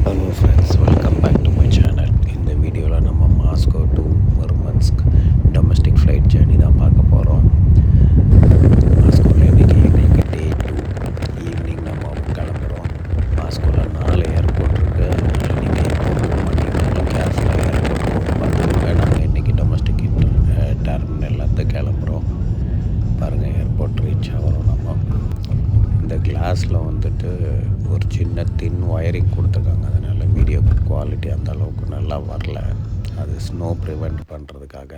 Hello friends, welcome back to my channel. இந்த வீடியோவில் நம்ம Moscow to Murmansk domestic flight journey தான் பார்க்க போகிறோம். மாஸ்கோவில் இன்றைக்கி எங்களுக்கு டே 2 ஈவினிங் நம்ம கிளம்புறோம். மாஸ்கோவில் 4 ஏர்போர்ட் இருக்குது. அதனால் நீங்கள் எப்போ புக் பண்ணிங்கனாலும் கேர்ஃபுல்லாக ஏர்போர்ட் போட்டு பார்த்துக்கோங்க. நாங்கள் இன்றைக்கி டொமஸ்டிக் டெர்மினல்லேருந்து கிளம்புறோம். பாருங்கள், ஏர்போர்ட் ரீச் ஆகிறோம். நம்ம இந்த கிளாஸில் வந்துட்டு ஒரு சின்ன தின் ஒயரிங் கொடுத்துருக்காங்க. அதனால் வீடியோ குவாலிட்டி அந்த அளவுக்கு நல்லா வரல. அது ஸ்னோ ப்ரிவெண்ட் பண்ணுறதுக்காக.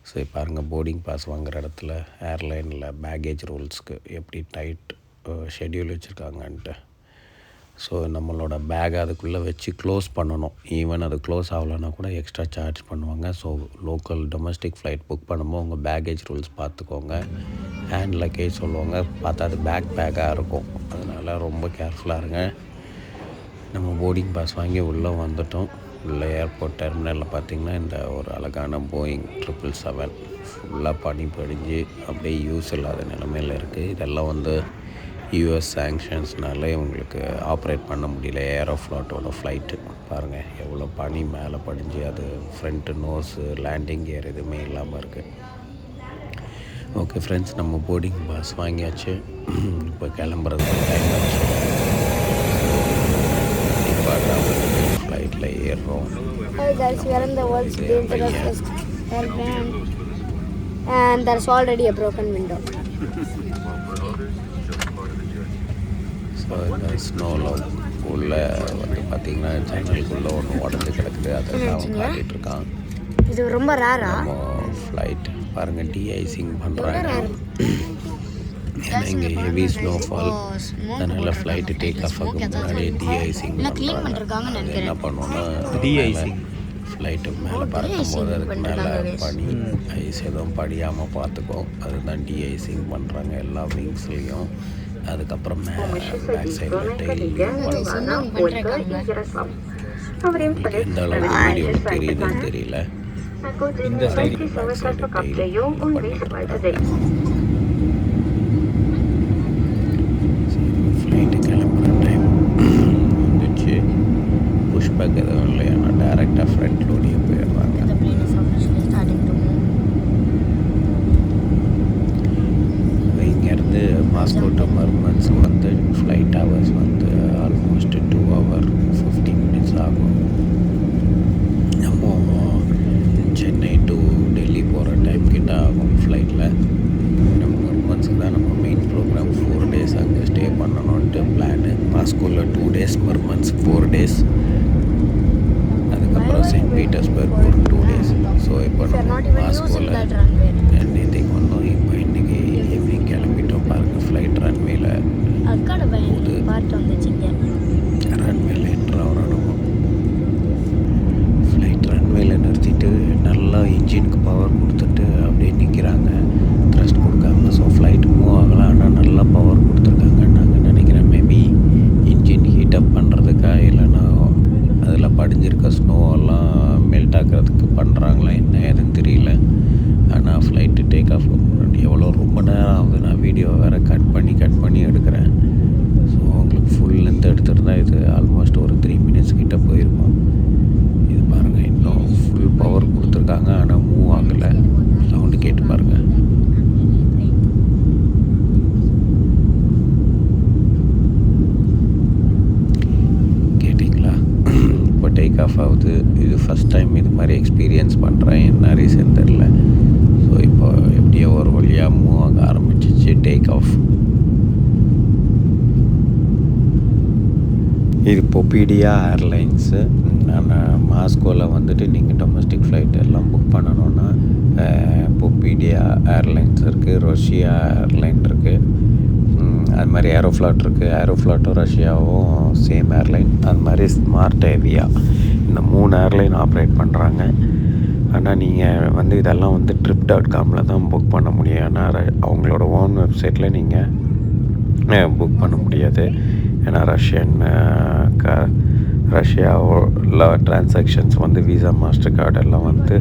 ஸோ பாருங்கள், போர்டிங் பாஸ் வாங்குகிற இடத்துல ஏர்லைனில் பேக்கேஜ் ரூல்ஸ்க்கு எப்படி டைட் ஷெட்யூல் வச்சுருக்காங்கன்ட்டு. ஸோ நம்மளோட பேக்கை அதுக்குள்ளே வச்சு க்ளோஸ் பண்ணணும். ஈவன் அது க்ளோஸ் ஆகலைன்னா கூட எக்ஸ்ட்ரா சார்ஜ் பண்ணுவாங்க. So local domestic flight book பண்ணும்போது உங்கள் பேக்கேஜ் ரூல்ஸ் பார்த்துக்கோங்க. ஹேண்ட் லக்கேஜ் சொல்லுவாங்க, பார்த்தா அது பேக்காக இருக்கும். அதனால் ரொம்ப கேர்ஃபுல்லாக இருங்க. நம்ம போர்டிங் பாஸ் வாங்கி உள்ளே வந்துட்டோம். உள்ளே ஏர்போர்ட் டெர்மினலில் பார்த்திங்கன்னா இந்த ஒரு அழகான போயிங் 777 ஃபுல்லாக பனி படிஞ்சு அப்படியே யூஸ் இல்லாத நிலமையில் இருக்குது. இதெல்லாம் வந்து யூஎஸ் சேங்ஷன்ஸ்னால இவங்களுக்கு ஆப்ரேட் பண்ண முடியல ஏரோஃப்ளாட்டோட ஃப்ளைட்டு. பாருங்கள் எவ்வளோ பனி மேலே படிஞ்சு, அது ஃப்ரண்ட்டு நோஸு லேண்டிங் கியர் எதுவுமே இல்லாமல் இருக்குது. ஓகே ஃப்ரெண்ட்ஸ், நம்ம போர்டிங் பாஸ் வாங்கியாச்சு. இப்போ கிளம்புறதுக்கு டைம் ஆச்சு. இப்போ ஃப்ளைட்டில் ஏறுறோம். And there's already a broken window. So இந்த ஸ்னோவில் உள்ளே வந்து பார்த்திங்கன்னா ஜன்னலுக்குள்ளே ஒன்று உடஞ்சி கிடக்குது. அதை அவன் காட்டிகிட்டு இருக்கான். இது ரொம்ப ரேரா ஃப்ளைட் பாருங்கள், டீஐசிங் பண்ணுறாங்க. ஏன்னா இங்கே ஹெவி ஸ்னோஃபால், அதனால் ஃப்ளைட்டு டேக் ஆஃப் ஆகும் முன்னாடி டீஐசிங் பண்ணுறாங்க. அது என்ன பண்ணுவோன்னா, டீஐசிங் ஃப்ளைட்டு மேலே பறக்கும் போது அதுக்கு மேலே பனி ஐஸ் எதுவும் படியாமல் பார்த்துக்கும். அதுதான் டீஐசிங் பண்ணுறாங்க எல்லா விங்ஸ்லேயும். அதுக்கப்புறம் பேக் சைடில் டெய்லியும் எந்த அளவுக்கு வீடியோவில் தெரியுதுன்னு தெரியல. இந்த சைடு பேக் சைடு டெய்லியும் பண்ணிட்டு ஃப்ளைட்டு கிளம்புற டைம் வந்துச்சு. புஷ்பேக் எதுவும் இல்லை, ஆனால் டேரெக்டாக ஃப்ரண்ட்லோடையே போயிடுறாங்க. இங்கேருந்து மாஸ்கோ டு முர்மன்ஸ்க் வந்து ஃப்ளைட் ஹவர்ஸ் வந்து ஆல்மோஸ்ட் 2 hours 50 minutes ஆகும். நம்ம சென்னை டு டெல்லி போகிற டைம் கிட்ட ஆகும் ஃப்ளைட்டில். நம்ம முர்மன்ஸ்க்கு தான் நம்ம மெயின் ப்ரோக்ராம். 4 days அங்கே ஸ்டே பண்ணணுன்ட்டு பிளானு. மாஸ்கோவில் 2 days, முர்மன்ஸ்க் 4 days, அதுக்கப்புறம் செயின்ட் பீட்டர்ஸ்பர்க் ஒரு 2 days. ஸோ இப்போ நம்ம மாஸ்கோவில் நேற்றுக்கு வந்தோம். இப்போ இன்றைக்கி ஈவினிங் கிளம்பிட்டோம். பாருங்கள், ஃப்ளைட் ரன்வேல ரன்வேல என்ட்ராகிறோம். ஃப்ளைட் ரன்வேல நிறுத்திட்டு நல்லா இன்ஜினுக்கு பவர் கொடுத்துட்டு அப்படியே நிற்கிறாங்க, த்ரஸ்ட் கொடுக்காம. ஸோ ஃப்ளைட் மூவ் ஆகலாம், ஆனால் நல்லா பவர் கொடுத்துருக்காங்க. நாங்கள் நினைக்கிறேன் மேபி இன்ஜின் ஹீட்டப் பண்ணுறதுக்கா, இல்லைன்னா அதில் படிஞ்சிருக்க ஸ்னோவெல்லாம் மெல்ட் ஆக்கிறதுக்கு பண்ணுறாங்களா, என்ன ஏதுன்னு தெரியல. ஆனால் ஃப்ளைட்டு டேக் ஆஃப் முன்னாடி எவ்வளோ ரொம்ப நேரம் ஆகுது. நான் வீடியோ வேறு கட் பண்ணி எடுக்கிறேன். ஸோ உங்களுக்கு ஃபுல் லென்த் எடுத்துருந்தா இது ஆல்மோஸ்ட் ஒரு 3 minutes கிட்டே போயிருக்கும். இது பாருங்கள், இன்னும் ஃபுல் பவர் கொடுத்துருக்காங்க, ஆனால் மூவ் ஆகலை. சவுண்டு கேட்டு பாருங்கள். கேட்டிங்களா? இப்போ டேக் ஆஃப் ஆகுது. இது ஃபஸ்ட் டைம் இது மாதிரி எக்ஸ்பீரியன்ஸ் பண்ணுறேன். என்ன ரீசன் தெரில. ஸோ இப்போ எப்படியோ ஒரு வழியாக மூவ் ஆக ஆரம்பிச்சிச்சு. Take off. இது பொபீடியா ஏர்லைன்ஸு. நான் மாஸ்கோவில் வந்துட்டு நீங்கள் டொமஸ்டிக் ஃப்ளைட் எல்லாம் புக் பண்ணணுன்னா பொபீடியா ஏர்லைன்ஸ் இருக்குது, ரஷ்யா ஏர்லைன் இருக்குது, அது மாதிரி ஏரோஃப்ளாட் இருக்குது. ஏரோஃப்ளாட்டும் ரஷ்யாவும் சேம் ஏர்லைன். அது மாதிரி ஸ்மார்ட் ஏவியா, இந்த 3 ஏர்லைன் ஆப்ரேட் பண்ணுறாங்க. ஆனால் நீங்கள் வந்து இதெல்லாம் வந்து trip.comல தான் புக் பண்ண முடியும். ஆனால் அவங்களோட ஓன் வெப்சைட்டில் நீங்கள் புக் பண்ண முடியாது. ஏன்னா ரஷ்யாவில் டிரான்சாக்ஷன்ஸ் வந்து விசா, மாஸ்டர் கார்டு எல்லாம் வந்து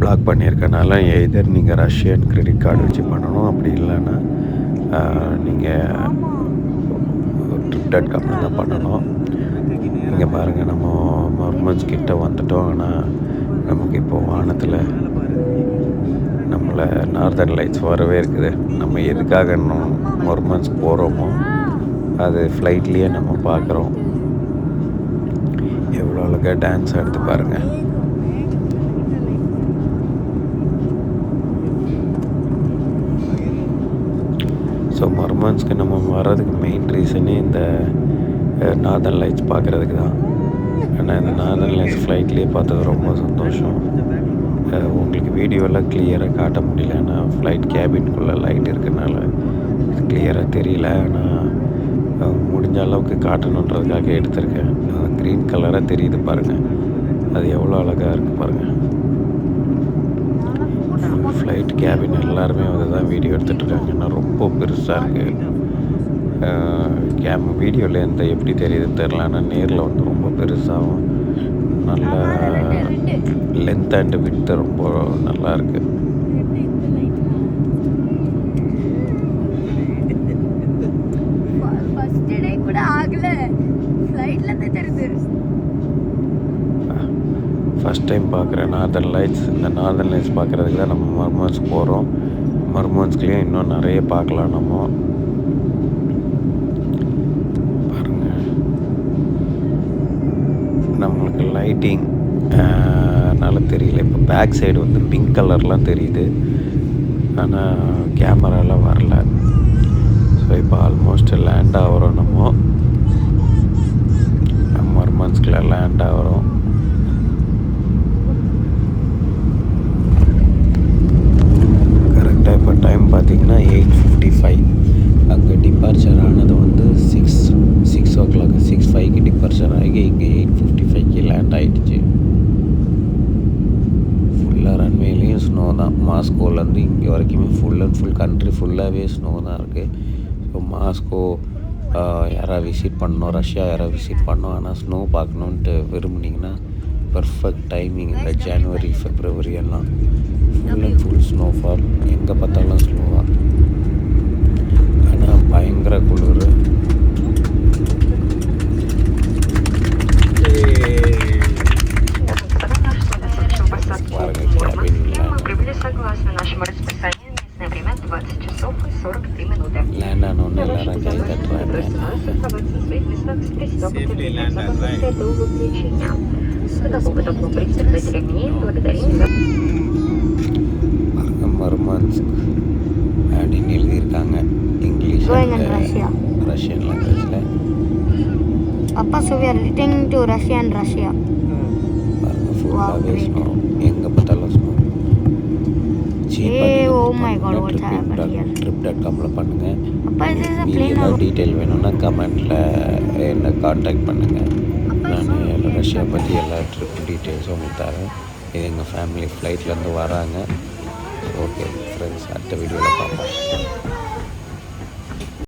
பிளாக் பண்ணியிருக்கனால எதர் நீங்கள் ரஷ்யன் கிரெடிட் கார்டு வச்சு பண்ணணும். அப்படி இல்லைன்னா நீங்கள் trip.comல தான் பண்ணணும். இங்கே பாருங்கள், நம்ம மர்மன்ஸ் கிட்ட வந்துட்டோம். ஆனால் நமக்கு இப்போது வானத்தில் நம்மளை நார்தர்ன் லைட்ஸ் வரவே இருக்குது. நம்ம எதுக்காக இன்னும் மர்மன்ஸ்க்கு போகிறோமோ அது ஃப்ளைட்லேயே நம்ம பார்க்குறோம். எவ்வளோ அழகாக டான்ஸ் எடுத்து பாருங்கள். ஸோ மர்மன்ஸ்க்கு நம்ம வர்றதுக்கு மெயின் ரீசனே இந்த நார்தர்ன் லைட்ஸ் பார்க்குறதுக்கு தான். ஆனால் இந்த நார்தர்ன் லைட்ஸ் ஃப்ளைட்லேயே பார்த்தது ரொம்ப சந்தோஷம். உங்களுக்கு வீடியோலாம் கிளியராக காட்ட முடியல, ஆனால் ஃப்ளைட் கேபின்குள்ளே லைட் இருக்கனால இது கிளியராக தெரியல. ஆனால் முடிஞ்ச அளவுக்கு காட்டணுன்றதுக்காக எடுத்திருக்கேன். க்ரீன் கலராக தெரியுது பாருங்கள், அது எவ்வளோ அழகாக இருக்குது பாருங்கள். ஃப்ளைட் கேபின் எல்லாருமே வந்து தான் வீடியோ எடுத்துகிட்ருக்காங்க. ஏன்னா ரொம்ப பெருசாக இருக்குது. வீடியோவில் எந்த எப்படி தெரியுதுன்னு தெரில, ஆனால் நேரில் வந்து ரொம்ப பெருசாகவும் நல்ல லென்த் அண்ட் விட்த் ரொம்ப நல்லா இருக்குது. ஃபஸ்ட் டைம் பார்க்குற நார்தர்ன் லைட்ஸ். இந்த நார்தர்ன் லைட்ஸ் பார்க்குறதுக்கு தான் நம்ம மர்மன்ஸ்க்கு போகிறோம். மர்மன்ஸ்குள்ளேயும் இன்னும் நிறைய பார்க்கலாம். நம்ம பாருங்கள், நம்மளுக்கு லைட்டிங் நல்லா தெரியல. இப்போ பேக் சைடு வந்து பிங்க் கலர்லாம் தெரியுது, ஆனால் கேமராலாம் வரல. ஸோ இப்போ ஆல்மோஸ்ட் லேண்ட் ஆகிறோம். நம்ம மர்மன்ஸ்கில் லேண்ட் ஆகிறோம். கரெக்டாக இப்போ டைம் பார்த்திங்கன்னா 8:55. அங்கே டிபார்ச்சர் ஆனது வந்து 6 o'clock 6:05க்கு டிபார்ச்சர் ஆகி இங்கே 8:55க்கு லேண்ட் ஆகிடுச்சு. ஃபுல்லாக ரன்வேலையும் ஸ்னோ தான். மாஸ்கோலேருந்து இங்கே வரைக்குமே ஃபுல் அண்ட் ஃபுல் கண்ட்ரி ஃபுல்லாகவே ஸ்னோ தான் இருக்குது. ஸோ மாஸ்கோ யாராவது விசிட் பண்ணணும், ரஷ்யா யாராவது விசிட் பண்ணோம், ஆனால் ஸ்னோ பார்க்கணுன்ட்டு விரும்புனீங்கன்னா பர்ஃபெக்ட் டைமிங் இந்த ஜனவரி ஃபெப்ரவரி எல்லாம் ஃபுல் அண்ட் ஃபுல் ஸ்னோஃபால். எங்கே பார்த்தாலும் ஸ்னோ தான். ஆனால் பயங்கர குளிர். லேண்ட் ஆனோன்னு எல்லாரும் கை தட்டுறாங்க. மர்மன்ஸ்க் அப்படின்னு எழுதியிருக்காங்க இங்கிலீஷ் ரஷ்யன் லாங்குவேஜில். அப்பா so we are returning to Russia and Russia. பாருங்கள், ஃபுல்லாகவே ஸ்னோ. எங்கே பார்த்தாலும் ஸ்னோ. trip.com பண்ணுங்கள். ஏதாவது டீட்டெயில் வேணும்னா கமெண்ட்டில் என்ன காண்டாக்ட் பண்ணுங்கள். நான் ரஷ்யா பற்றி எல்லா ட்ரிப் டீட்டெயில்ஸும் உங்களுக்கு தரேன். இது எங்கள் ஃபேமிலி ஃப்ளைட்லேருந்து வராங்க. ஓகே ஃப்ரெண்ட்ஸ், அடுத்த வீடியோவில் பார்ப்போம்.